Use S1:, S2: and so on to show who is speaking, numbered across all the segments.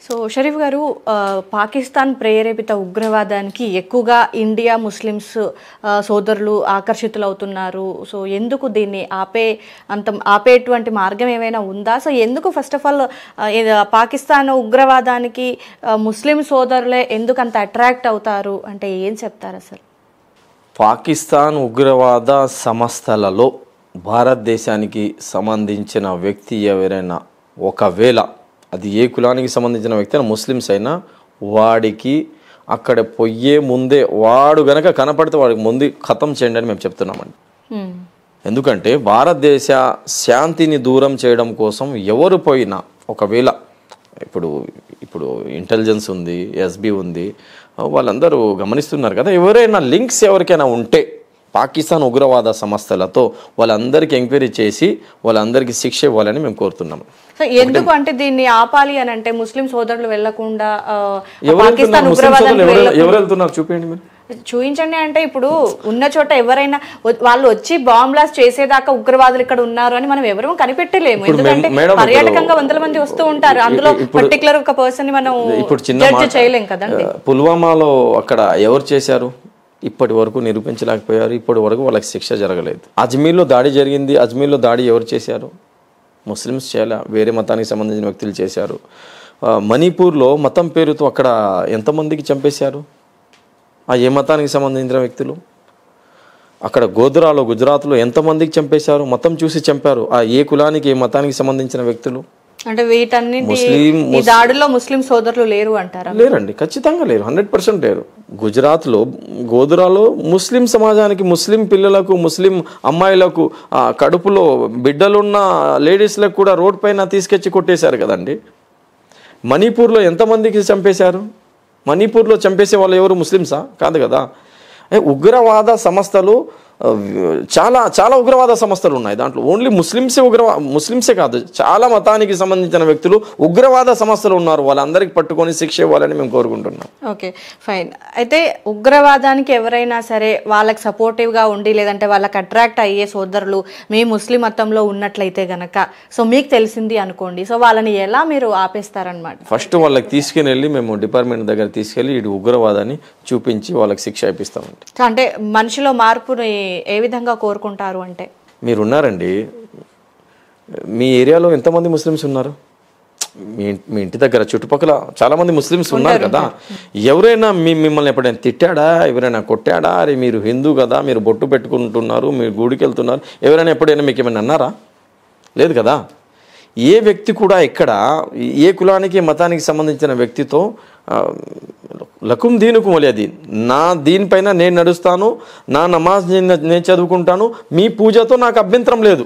S1: So Sharif గారు, పాకిస్తాన్ ప్రేరేపిత ఉగ్రవాదానికి ఎక్కువగా ఇండియా ముస్లిమ్స్ సోదరులు ఆకర్షితులవుతున్నారు. సో ఎందుకు దీన్ని ఆపేటువంటి మార్గం ఏమైనా ఉందా? సో ఎందుకు ఫస్ట్ ఆఫ్ ఆల్ పాకిస్తాన్ ఉగ్రవాదానికి ముస్లిం సోదరులే ఎందుకు అంత అట్రాక్ట్ అవుతారు అంటే ఏం చెప్తారు అసలు?
S2: పాకిస్తాన్ ఉగ్రవాద సంస్థలలో భారతదేశానికి సంబంధించిన వ్యక్తి ఎవరైనా ఒకవేళ అది ఏ కులానికి సంబంధించిన వ్యక్తి అయినా ముస్లిమ్స్ అయినా వాడికి అక్కడ పోయే ముందే వాడు గనక కనపడితే వాడికి ముందు ఖతం చేయండి అని మేము చెప్తున్నామండి. ఎందుకంటే భారతదేశ శాంతిని దూరం చేయడం కోసం ఎవరు పోయినా ఒకవేళ ఇప్పుడు ఇంటెలిజెన్స్ ఉంది, ఎస్బీ ఉంది, వాళ్ళందరూ గమనిస్తున్నారు కదా, ఎవరైనా లింక్స్ ఎవరికైనా ఉంటే పాకిస్తాన్ ఉగ్రవాద సంస్థలతో వాళ్ళందరికీ ఎంక్వైరీ చేసి వాళ్ళందరికీ శిక్ష ఇవ్వాలని మేము కోరుతున్నాము.
S1: సో ఎందుకు అంటే దీన్ని ఆపాలి అని అంటే ముస్లిం సోదరులు వెళ్లకుండా పాకిస్తాన్ ఉగ్రవాదానికి
S2: ఎవరు వెళ్తున్నారు చూపించండి మీరు,
S1: చూపించండి. అంటే ఇప్పుడు ఉన్న చోట ఎవరైనా వాళ్ళు వచ్చి బాంబ్ బ్లాస్ట్ చేసేదాకా ఉగ్రవాదులు ఇక్కడ ఉన్నారు అని మనం ఎవరూ కనిపెట్టలేము. ఎందుకంటే పర్యాటకంగా వందల మంది వస్తూ ఉంటారు, అందులో పర్టికులర్ ఒక పర్సన్ ని మనం జడ్జ్ చేయలేం కదండి.
S2: పుల్వామాలో అక్కడ ఎవరు చేశారు ఇప్పటి వరకు నిరూపించలేకపోయారు, ఇప్పటి వరకు వాళ్ళకి శిక్ష జరగలేదు. అజ్మీర్లో దాడి జరిగింది, అజ్మీర్లో దాడి ఎవరు చేశారు? ముస్లిమ్స్ చేయాల, వేరే మతానికి సంబంధించిన వ్యక్తులు చేశారు. మణిపూర్లో మతం పేరుతో అక్కడ ఎంతమందికి చంపేశారు? ఏ మతానికి సంబంధించిన వ్యక్తులు? అక్కడ గోధరాలో గుజరాత్లో ఎంతమందికి చంపేశారు? మతం చూసి చంపారు. ఏ కులానికి ఏ మతానికి సంబంధించిన వ్యక్తులు?
S1: అంటే వీటన్నిటి ఈ దాడుల్లో ముస్లిం సోదరులు లేరు అంటారా?
S2: లేరండి, ఖచ్చితంగా లేరు, 100% లేరు. గుజరాత్లో గోధరాలో ముస్లిం సమాజానికి, ముస్లిం పిల్లలకు, ముస్లిం అమ్మాయిలకు, కడుపులో బిడ్డలున్న లేడీస్లకు కూడా రోడ్ పైన తీసుకొచ్చి కొట్టేశారు కదండి. మణిపూర్లో ఎంతమందికి చంపేశారు? మణిపూర్లో చంపేసే వాళ్ళు ఎవరు? ముస్లిమ్సా? కాదు కదా. ఉగ్రవాద సంస్థలు చాలా చాలా ఉగ్రవాద సంస్థలు ఉన్నాయి. దాంట్లో ఓన్లీ ముస్లిమ్సే కాదు, చాలా మతానికి సంబంధించిన వ్యక్తులు ఉగ్రవాద సంస్థలు ఉన్నారు. వాళ్ళందరికీ పట్టుకొని శిక్ష ఇవ్వాలని మేము కోరుకుంటున్నాం.
S1: Okay, fine. అయితే ఉగ్రవాదానికి ఎవరైనా సరే వాళ్ళకి సపోర్టివ్గా ఉండి లేదంటే వాళ్ళకి అట్రాక్ట్ అయ్యే సోదరులు మీ ముస్లిం మతంలో ఉన్నట్లయితే గనక, సో మీకు తెలిసింది అనుకోండి, సో వాళ్ళని ఎలా మీరు ఆపేస్తారనమాట?
S2: ఫస్ట్ వాళ్ళకి తీసుకుని వెళ్ళి మేము డిపార్ట్మెంట్ దగ్గర తీసుకెళ్ళి ఇది ఉగ్రవాదాన్ని చూపించి వాళ్ళకి శిక్ష ఇప్పిస్తామండి.
S1: అంటే మనిషిలో మార్పుని ఏ విధంగా కోరుకుంటారు అంటే?
S2: మీరున్నారండి, మీ ఏరియాలో ఎంతమంది ముస్లిమ్స్ ఉన్నారు? మీ ఇంటి దగ్గర చుట్టుపక్కల చాలా మంది ముస్లిమ్స్ ఉన్నారు కదా. ఎవరైనా మిమ్మల్ని ఎప్పుడైనా తిట్టాడా? ఎవరైనా కొట్టాడా? అరే మీరు హిందూ కదా, మీరు బొట్టు పెట్టుకుంటున్నారు, మీరు గుడికి వెళ్తున్నారు, ఎవరైనా ఎప్పుడైనా మీకు ఏమైనా అన్నారా? లేదు కదా. ఏ వ్యక్తి కూడా ఇక్కడ ఏ కులానికి మతానికి సంబంధించిన వ్యక్తితో లకుం దీనుకుం వలియ దీన్, నా దీనిపైన నేను నడుస్తాను, నా నమాజ్ నేను చదువుకుంటాను, మీ పూజతో నాకు అభ్యంతరం లేదు.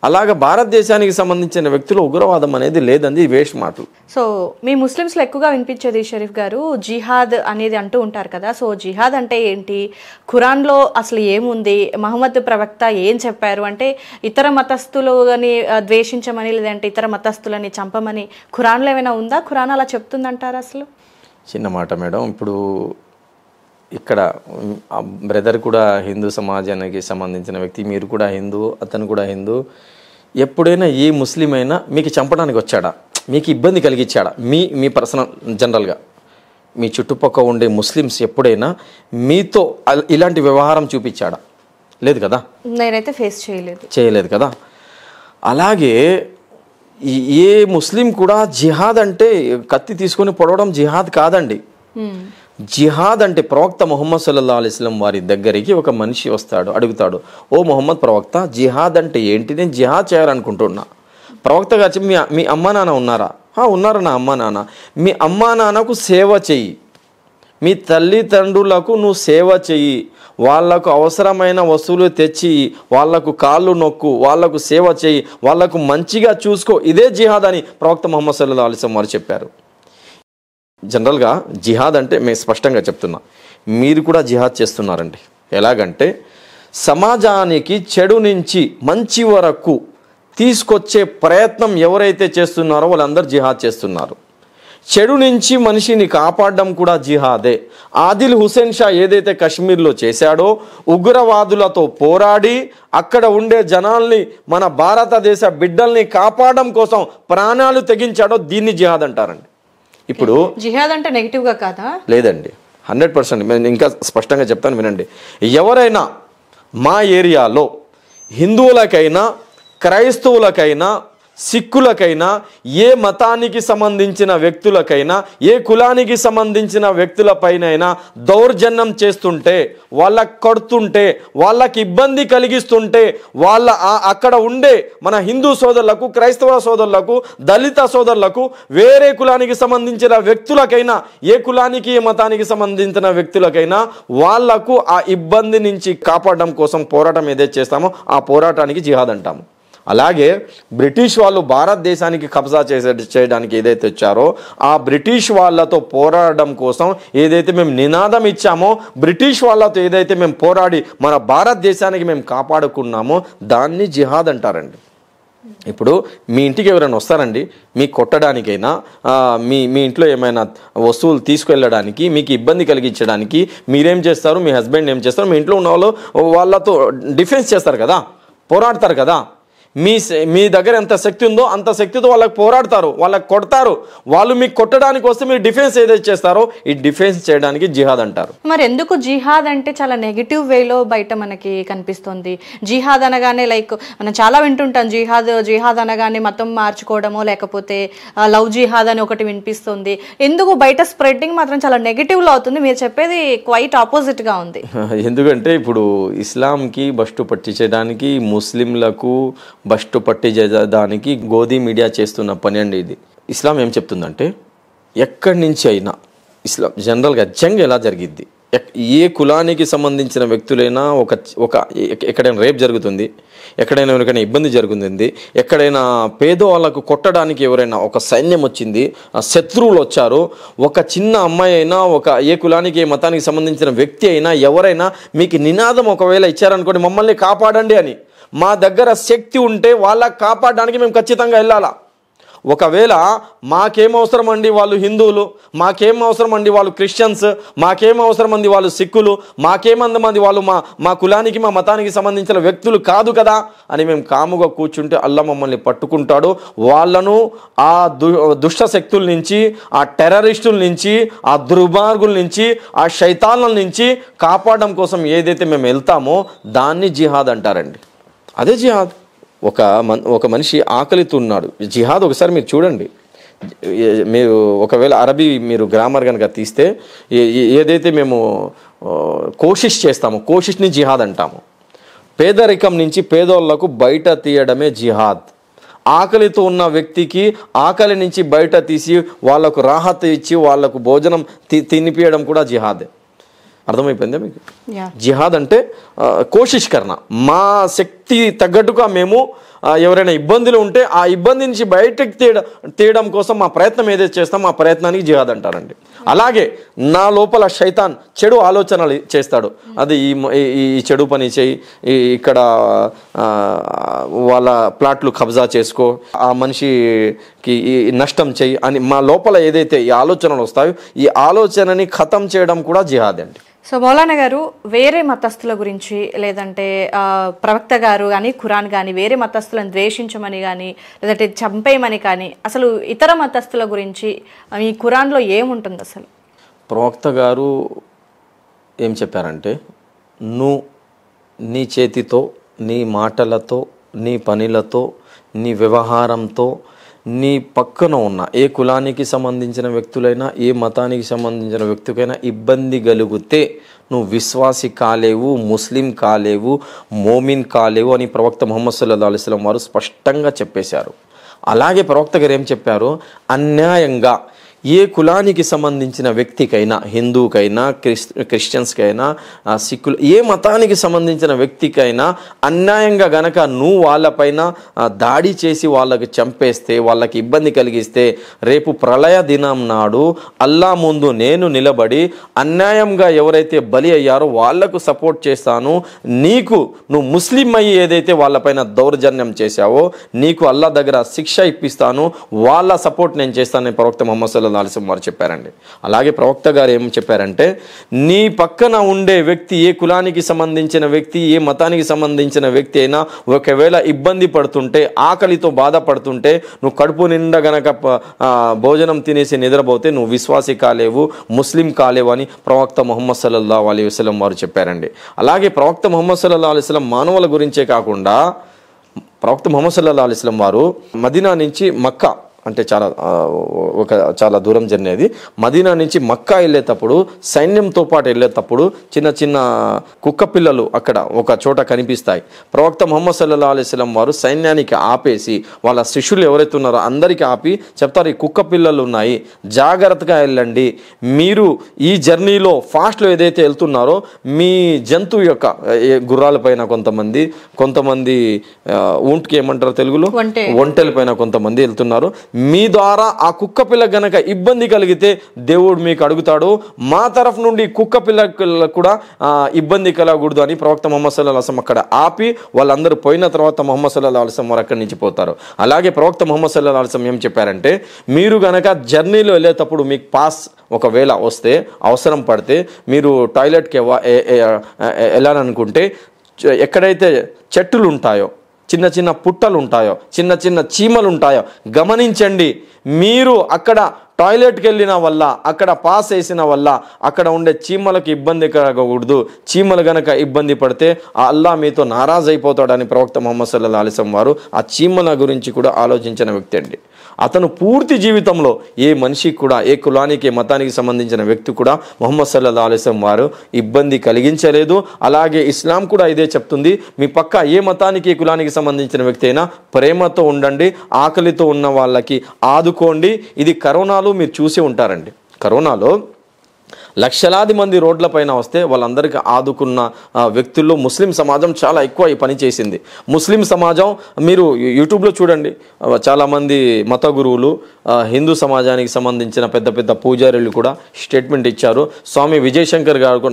S2: అలాగా భారతదేశానికి సంబంధించిన వ్యక్తులు ఉగ్రవాదం అనేది లేదండి, వేస్ట్ మాటలు.
S1: సో మీ ముస్లిమ్స్లో ఎక్కువగా వినిపించేది షరీఫ్ గారు జిహాద్ అనేది అంటూ ఉంటారు కదా. సో జిహాద్ అంటే ఏంటి? ఖురాన్లో అసలు ఏముంది? మహమ్మద్ ప్రవక్త ఏం చెప్పారు? అంటే ఇతర మతస్థులని ద్వేషించమని లేదంటే ఇతర మతస్థులని చంపమని ఖురాన్లో ఏమైనా ఉందా? ఖురాన్ అలా చెప్తుందంటారా? అసలు
S2: చిన్న మాట మేడం, ఇప్పుడు ఇక్కడ బ్రదర్ కూడా హిందూ సమాజానికి సంబంధించిన వ్యక్తి, మీరు కూడా హిందూ, అతను కూడా హిందూ. ఎప్పుడైనా ఏ ముస్లిం అయినా మీకు చంపడానికి వచ్చాడా? మీకు ఇబ్బంది కలిగించాడా? మీ పర్సనల్ జనరల్గా మీ చుట్టుపక్కల ఉండే ముస్లిమ్స్ ఎప్పుడైనా మీతో ఇలాంటి వ్యవహారం చూపించాడా? లేదు కదా.
S1: నేనైతే ఫేస్
S2: చేయలేదు కదా. అలాగే ఏ ముస్లిం కూడా జిహాద్ అంటే కత్తి తీసుకొని పొడవడం జిహాద్ కాదండి. జిహాద్ అంటే ప్రవక్త ముహమ్మద్ సల్లల్లాహు అలైహి వసల్లం వారి దగ్గరికి ఒక మనిషి వస్తాడు, అడుగుతాడు, ఓ ముహమ్మద్ ప్రవక్త జిహాద్ అంటే ఏంటి? నేను జిహాద్ చేయాలనుకుంటున్నా. ప్రవక్త గారు మీ అమ్మా నాన్న ఉన్నారా? ఉన్నారు నా అమ్మా నాన్న. మీ అమ్మా నాన్నకు సేవ చెయ్యి, మీ తల్లిదండ్రులకు నువ్వు సేవ చెయ్యి, వాళ్లకు అవసరమైన వస్తువులు తెచ్చి వాళ్లకు కాళ్ళు నొక్కు, వాళ్లకు సేవ చెయ్యి, వాళ్లకు మంచిగా చూసుకో, ఇదే జిహాద్ అని ప్రవక్త ముహమ్మద్ సల్లల్లాహు అలైహి వసల్లం వారు చెప్పారు. జనరల్గా జిహాద్ అంటే మేము స్పష్టంగా చెప్తున్నా, మీరు కూడా జిహాద్ చేస్తున్నారండి. ఎలాగంటే సమాజానికి చెడు నుంచి మంచి వరకు తీసుకొచ్చే ప్రయత్నం ఎవరైతే చేస్తున్నారో వాళ్ళందరూ జిహాద్ చేస్తున్నారు. చెడు నుంచి మనిషిని కాపాడడం కూడా జిహాదే. ఆదిల్ హుసేన్ షా ఏదైతే కశ్మీర్లో చేశాడో, ఉగ్రవాదులతో పోరాడి అక్కడ ఉండే జనాల్ని, మన భారతదేశ బిడ్డల్ని కాపాడడం కోసం ప్రాణాలు తెగించాడో, దీన్ని జిహాద్ అంటారండి. ఇప్పుడు
S1: జిహాద్ అంటే నెగిటివ్గా కాదా?
S2: లేదండి, 100%. నేను ఇంకా స్పష్టంగా చెప్తాను వినండి. ఎవరైనా మా ఏరియాలో హిందువులకైనా క్రైస్తవులకైనా సిక్కులకైనా ఏ మతానికి సంబంధించిన వ్యక్తులకైనా ఏ కులానికి సంబంధించిన వ్యక్తులపైనైనా దౌర్జన్యం చేస్తుంటే, వాళ్ళకి కొడుతుంటే, వాళ్ళకి ఇబ్బంది కలిగిస్తుంటే, వాళ్ళ అక్కడ ఉండే మన హిందూ సోదరులకు, క్రైస్తవ సోదరులకు, దళిత సోదరులకు, వేరే కులానికి సంబంధించిన వ్యక్తులకైనా ఏ కులానికి ఏ మతానికి సంబంధించిన వ్యక్తులకైనా వాళ్లకు ఆ ఇబ్బంది నుంచి కాపాడడం కోసం పోరాటం ఏదైతే చేస్తామో ఆ పోరాటానికి జిహాద్ అంటాము. అలాగే బ్రిటిష్ వాళ్ళు భారతదేశానికి కబ్జా చేయడానికి ఏదైతే వచ్చారో ఆ బ్రిటిష్ వాళ్ళతో పోరాడడం కోసం ఏదైతే మేము నినాదం ఇచ్చామో, బ్రిటిష్ వాళ్ళతో ఏదైతే మేము పోరాడి మన భారతదేశానికి మేము కాపాడుకున్నామో దాన్ని జిహాద్ అంటారండి. ఇప్పుడు మీ ఇంటికి ఎవరైనా వస్తారండి, మీకు కొట్టడానికైనా మీ ఇంట్లో ఏమైనా వస్తువులు తీసుకెళ్ళడానికి మీకు ఇబ్బంది కలిగించడానికి మీరేం చేస్తారు, మీ హస్బెండ్ ఏం చేస్తారు, మీ ఇంట్లో ఉన్న వాళ్ళతో డిఫెన్స్ చేస్తారు కదా, పోరాడతారు కదా. మీ దగ్గర ఎంత శక్తి ఉందో అంత శక్తితో వాళ్ళకి పోరాడతారు, వాళ్ళకి కొడతారు. వాళ్ళు మీకు కొట్టడానికి వస్తే మీరు డిఫెన్స్ ఏదైతే చేస్తారో ఈ డిఫెన్స్ చేయడానికి జిహాద్ అంటారు.
S1: మరి ఎందుకు జిహాద్ అంటే చాలా నెగిటివ్ వేలో బయట మనకి కనిపిస్తుంది? జిహాద్ అనగానే లైక్ మనం చాలా వింటుంటాం, జిహాద్ అనగానే మతం మార్చుకోవడమో లేకపోతే లవ్ జిహాద్ అని ఒకటి వినిపిస్తుంది. ఎందుకు బయట స్ప్రెడ్డింగ్ మాత్రం చాలా నెగిటివ్లో అవుతుంది? మీరు చెప్పేది క్వైట్ ఆపోజిట్గా ఉంది.
S2: ఎందుకంటే ఇప్పుడు ఇస్లాంకి బస్టు పట్టించడానికి, ముస్లింలకు బస్టు పట్టించడానికి గోధీ మీడియా చేస్తున్న పని అండి ఇది. ఇస్లాం ఏం చెప్తుందంటే ఎక్కడి నుంచి అయినా ఇస్లాం జనరల్గా జంగ్ ఎలా జరిగిద్ది, ఏ కులానికి సంబంధించిన వ్యక్తులైనా ఎక్కడైనా రేప్ జరుగుతుంది, ఎక్కడైనా ఎవరికైనా ఇబ్బంది జరుగుతుంది, ఎక్కడైనా పేదవాళ్ళకు కొట్టడానికి ఎవరైనా ఒక సైన్యం వచ్చింది, శత్రువులు వచ్చారు, ఒక చిన్న అమ్మాయి అయినా ఏ కులానికి ఏ మతానికి సంబంధించిన వ్యక్తి అయినా ఎవరైనా మీకు నినాదం ఒకవేళ ఇచ్చారనుకోండి, మమ్మల్ని కాపాడండి అని, మా దగ్గర శక్తి ఉంటే వాళ్ళకి కాపాడడానికి మేము ఖచ్చితంగా వెళ్ళాలా. ఒకవేళ మాకేం అవసరం అండి వాళ్ళు హిందువులు, మాకేం అవసరం అండి వాళ్ళు క్రిస్టియన్స్, మాకేం అవసరం అండి వాళ్ళు సిక్కులు, మాకేమంది వాళ్ళు మా కులానికి మా మతానికి సంబంధించిన వ్యక్తులు కాదు కదా అని మేము కాముగా కూర్చుంటే అల్లా మమ్మల్ని పట్టుకుంటాడు. వాళ్ళను ఆ దుష్ట శక్తుల నుంచి, ఆ టెర్రరిస్టుల నుంచి, ఆ దుర్మార్గుల నుంచి, ఆ శైతాన్ల నుంచి కాపాడడం కోసం ఏదైతే మేము వెళ్తామో దాన్ని జిహాద్ అంటారండి. అదే జిహాద్. ఒక మనిషి ఆకలితో ఉన్నాడు, జిహాద్ ఒకసారి మీరు చూడండి. మీరు ఒకవేళ అరబీ మీరు గ్రామర్ కనుక తీస్తే ఏదైతే మేము కోషిష్ చేస్తామో కోషిష్ని జిహాద్ అంటాము. పేదరికం నుంచి పేదోళ్లకు బయట తీయడమే జిహాద్. ఆకలితో ఉన్న వ్యక్తికి ఆకలి నుంచి బయట తీసి వాళ్లకు రాహత్ ఇచ్చి వాళ్లకు భోజనం తినిపియడం కూడా జిహాదే. అర్థమైపోయిందా మీకు? జిహాద్ అంటే కోషిష్ కర్ణ, మా శక్తి తగ్గట్టుగా మేము ఎవరైనా ఇబ్బందులు ఉంటే ఆ ఇబ్బంది నుంచి బయటకు తీయడం కోసం మా ప్రయత్నం ఏదైతే చేస్తామో ఆ ప్రయత్నానికి జిహాద్ అంటారండి. అలాగే నా లోపల శైతాన్ చెడు ఆలోచనలు చేస్తాడు, అది ఈ చెడు పని చేయి, ఇక్కడ వాళ్ళ ప్లాట్లు కబ్జా చేసుకో, ఆ మనిషికి నష్టం చేయి అని మా లోపల ఏదైతే ఈ ఆలోచనలు వస్తాయో ఈ ఆలోచనని ఖతం చేయడం కూడా జిహాద్ అండి.
S1: సో మౌలానా గారు, వేరే మతస్థుల గురించి లేదంటే ప్రవక్త గారు కానీ ఖురాన్ కానీ వేరే మతస్థులను ద్వేషించమని కానీ లేదంటే చంపేయమని కానీ అసలు ఇతర మతస్థుల గురించి ఈ ఖురాన్లో ఏముంటుంది అసలు?
S2: ప్రవక్త గారు ఏం చెప్పారంటే, నువ్వు నీ చేతితో, నీ మాటలతో, నీ పనులతో, నీ వ్యవహారంతో నీ పక్కన ఉన్న ఏ కులానికి సంబంధించిన వ్యక్తులైనా ఏ మతానికి సంబంధించిన వ్యక్తికైనా ఇబ్బంది కలిగితే నువ్వు విశ్వాసి కాలేవు, ముస్లిం కాలేవు, మోమిన్ కాలేవు అని ప్రవక్త ముహమ్మద్ సల్లల్లాహు అలైహి వసల్లం వారు స్పష్టంగా చెప్పేశారు. అలాగే ప్రవక్త గారు ఏం చెప్పారు, అన్యాయంగా ఏ కులానికి సంబంధించిన వ్యక్తికైనా, హిందూకైనా, క్రిస్టియన్స్కైనా, సిక్కులు, ఏ మతానికి సంబంధించిన వ్యక్తికైనా అన్యాయంగా గనక నువ్వు వాళ్ళపైన దాడి చేసి వాళ్ళకి చంపేస్తే, వాళ్ళకి ఇబ్బంది కలిగిస్తే, రేపు ప్రళయ దినం నాడు అల్లా ముందు నేను నిలబడి అన్యాయంగా ఎవరైతే బలి అయ్యారో వాళ్లకు సపోర్ట్ చేస్తాను, నువ్వు ముస్లిం అయ్యి ఏదైతే వాళ్ళపైన దౌర్జన్యం చేశావో నీకు అల్లా దగ్గర శిక్ష ఇప్పిస్తాను, వాళ్ళ సపోర్ట్ నేను చేస్తానని ప్రవక్త ముహమ్మద్ సల్లల్లాహు సల్లల్లాహు అలైహి వసల్లం వారు చెప్పారండి. అలాగే ప్రవక్త గారు ఏం చెప్పారంటే, నీ పక్కన ఉండే వ్యక్తి, ఏ కులానికి సంబంధించిన వ్యక్తి, ఏ మతానికి సంబంధించిన వ్యక్తి అయినా ఒకవేళ ఇబ్బంది పడుతుంటే, ఆకలితో బాధపడుతుంటే, నువ్వు కడుపు నిండా గనక భోజనం తినేసి నిద్రపోతే నువ్వు విశ్వాసి కాలేవు, ముస్లిం కాలేవు అని ప్రవక్త ముహమ్మద్ సల్లల్లాహు అలైహి వసల్లం వారు చెప్పారండి. అలాగే ప్రవక్త ముహమ్మద్ సల్లల్లాహు అలైహి వసల్లం మానవుల గురించే కాకుండా ప్రవక్త ముహమ్మద్ సల్లల్లాహు అలైహి వసల్లం వారు మదీనా నుంచి మక్కా, అంటే చాలా దూరం జర్నీ అది. మదీనా నుంచి మక్కా వెళ్ళేటప్పుడు, సైన్యంతో పాటు వెళ్ళేటప్పుడు చిన్న చిన్న కుక్క పిల్లలు అక్కడ ఒక చోట కనిపిస్తాయి. ప్రవక్త ముహమ్మద్ సల్లల్లాహు అలైహి వసల్లం వారు సైన్యానికి ఆపేసి, వాళ్ళ శిష్యులు ఎవరైతే ఉన్నారో అందరికీ ఆపి చెప్తారు, ఈ కుక్క పిల్లలు ఉన్నాయి, జాగ్రత్తగా వెళ్ళండి. మీరు ఈ జర్నీలో ఫాస్ట్లో ఏదైతే వెళ్తున్నారో మీ జంతువు యొక్క గుర్రాల పైన కొంతమంది ఊంట్కి ఏమంటారు తెలుగులో, ఒంటెల పైన కొంతమంది వెళ్తున్నారు. మీ ద్వారా ఆ కుక్క పిల్ల గనక ఇబ్బంది కలిగితే దేవుడు మీకు అడుగుతాడు, మా తరఫు నుండి కుక్క పిల్లలకు కూడా ఇబ్బంది కలగకూడదు అని ప్రవక్త ముహమ్మద్ సల్లల్లాహు అలైహి వసల్లం అక్కడ ఆపి, వాళ్ళందరూ పోయిన తర్వాత ముహమ్మద్ సల్లల్లాహు అలైహి వసల్లం వారు అక్కడి నుంచి పోతారు. అలాగే ప్రవక్త ముహమ్మద్ సల్లల్లాహు అలైహి వసల్లం ఏం చెప్పారంటే, మీరు గనక జర్నీలో వెళ్ళేటప్పుడు మీకు పాస్ ఒకవేళ వస్తే, అవసరం పడితే, మీరు టాయిలెట్కి వెళ్ళాలనుకుంటే ఎక్కడైతే చెట్టులు ఉంటాయో, చిన్న చిన్న పుట్టలు ఉంటాయో, చిన్న చిన్న చీమలు ఉంటాయో గమనించండి. మీరు అక్కడ టాయిలెట్కి వెళ్ళిన వల్ల, అక్కడ పాస్ వేసిన వల్ల అక్కడ ఉండే చీమలకు ఇబ్బంది కలగకూడదు. చీమలు గనక ఇబ్బంది పడితే ఆ అల్లాహ్ మీతో నారాజ్ అయిపోతాడని ప్రవక్త ముహమ్మద్ సల్లల్లాహు అలైహి వసల్లం వారు ఆ చీమల గురించి కూడా ఆలోచించిన వ్యక్తి అండి. అతను పూర్తి జీవితంలో ఏ మనిషికి కూడా, ఏ కులానికి, ఏ మతానికి సంబంధించిన వ్యక్తి కూడా ముహమ్మద్ సల్లల్లాహు అలైహి వసల్లం వారు ఇబ్బంది కలిగించలేదు. అలాగే ఇస్లాం కూడా ఇదే చెప్తుంది, మీ పక్క ఏ మతానికి, ఏ కులానికి సంబంధించిన వ్యక్తి అయినా ప్రేమతో ఉండండి, ఆకలితో ఉన్న వాళ్ళకి ఆదుకోండి. ఇది కరోనాలో మీరు చూసి ఉంటారండి. కరోనాలో లక్షలాది మంది రోడ్లపైన వస్తే వాళ్ళందరికీ ఆదుకున్న వ్యక్తుల్లో ముస్లిం సమాజం చాలా ఎక్కువ ఈ పని చేసింది. ముస్లిం సమాజం మీరు యూట్యూబ్లో చూడండి, చాలామంది మత గురువులు, హిందూ సమాజానికి సంబంధించిన పెద్ద పెద్ద పూజారులు కూడా స్టేట్మెంట్ ఇచ్చారు. స్వామి విజయశంకర్ గారు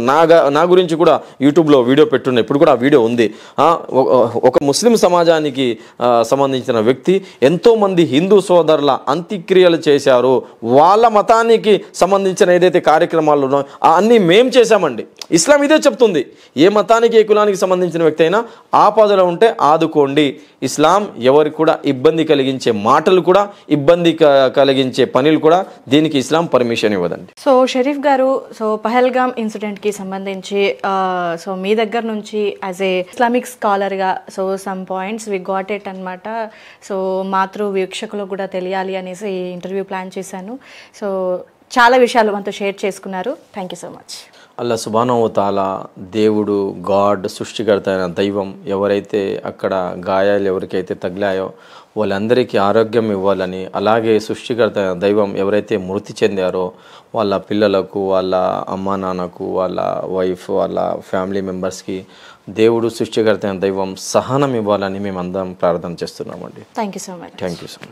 S2: నా గురించి కూడా యూట్యూబ్లో వీడియో పెట్టున్నారు, ఇప్పుడు కూడా ఆ వీడియో ఉంది. ఒక ముస్లిం సమాజానికి సంబంధించిన వ్యక్తి ఎంతోమంది హిందూ సోదరుల అంత్యక్రియలు చేశారు. వాళ్ళ మతానికి సంబంధించిన ఏదైతే కార్యక్రమాలు అన్నీ మేం చేశామండి. ఇస్లాం ఇదే చెప్తుంది, ఏ మతానికి, ఏ కులానికి సంబంధించిన వ్యక్తి అయినా ఆపదలో ఉంటే ఆదుకోండి. ఇస్లాం ఎవరికి కూడా ఇబ్బంది కలిగించే మాటలు కూడా, ఇబ్బంది కలిగించే పనులు కూడా దీనికి ఇస్లాం పర్మిషన్ ఇవ్వదండి.
S1: సో షరీఫ్ గారు, సో పహల్గామ్ ఇన్సిడెంట్కి సంబంధించి సో మీ దగ్గర నుంచి యాజ్ ఏ ఇస్లామిక్ స్కాలర్గా so some points we got it అనమాట. సో మాతృ వీక్షకులకు కూడా తెలియాలి అనేసి ఇంటర్వ్యూ ప్లాన్ చేశాను. సో చాలా విషయాలు మనతో షేర్ చేసుకున్నారు. Thank you so much.
S2: అల్లా సుబ్హానహు వ తఆలా, దేవుడు, గాడ్, సృష్టికర్త అయిన దైవం ఎవరైతే అక్కడ గాయాలు ఎవరికైతే తగిలాయో వాళ్ళందరికీ ఆరోగ్యం ఇవ్వాలని, అలాగే సృష్టికర్త అయిన దైవం ఎవరైతే మృతి చెందారో వాళ్ళ పిల్లలకు, వాళ్ళ అమ్మా నాన్నకు, వాళ్ళ వైఫ్, వాళ్ళ ఫ్యామిలీ మెంబర్స్కి దేవుడు, సృష్టికర్త అయిన దైవం సహనం ఇవ్వాలని మేము అందరం ప్రార్థన చేస్తున్నామండి.
S1: Thank you so much.
S2: Thank you so much.